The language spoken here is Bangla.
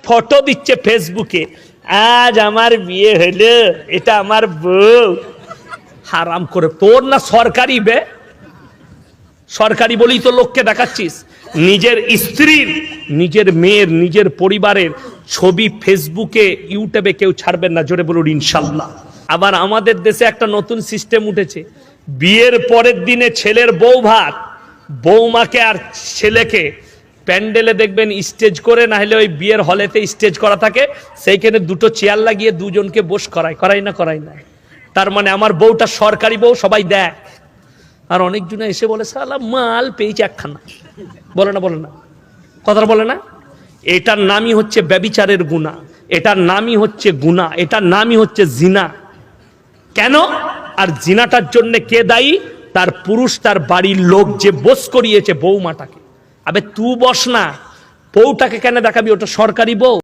ফটো দিচ্ছে ফেসবুকে, আজ আমার বিয়ে হলো, এটা আমার বউ। হারাম করে তোর না সরকারি বে, সরকারি বলেই তো লোককে দেখাচ্ছিস। নিজের স্ত্রীর, নিজের মেয়ের, নিজের পরিবারের ছবি ফেসবুকে ইউটিউবে কেউ ছাড়বেন না, জোরে বলুন ইনশাল্লাহ। আবার আমাদের দেশে একটা নতুন সিস্টেম উঠেছে, বিয়ের পরের দিনে ছেলের বউ ভাত, বৌমাকে আর ছেলেকে প্যান্ডেলে দেখবেন স্টেজ করে, না হলে ওই বিয়ের হলেতে স্টেজ করা থাকে, সেইখানে দুটো চেয়ার লাগিয়ে দুজনকে বস করায়, করাই না করাই না। তার মানে আমার বউটা সরকারি বউ, সবাই দেখ। আর অনেকজনে এসে বলে শালা মাল পেয়েছে একখানা, বলে না, বলে না, কথাটা বলে না। এটার নামই হচ্ছে ব্যভিচারের গুনাহ, এটার নামই হচ্ছে গুনাহ, এটার নামই হচ্ছে জিনা। কেন? আর জিনাটার জন্য কে দায়ী? তার পুরুষ, তার বাড়ির লোক, যে বস করিয়েছে বৌমাটাকে। আবে তুই বস না, বউটাকে কেন দেখাবি? ওটা সরকারি বউ।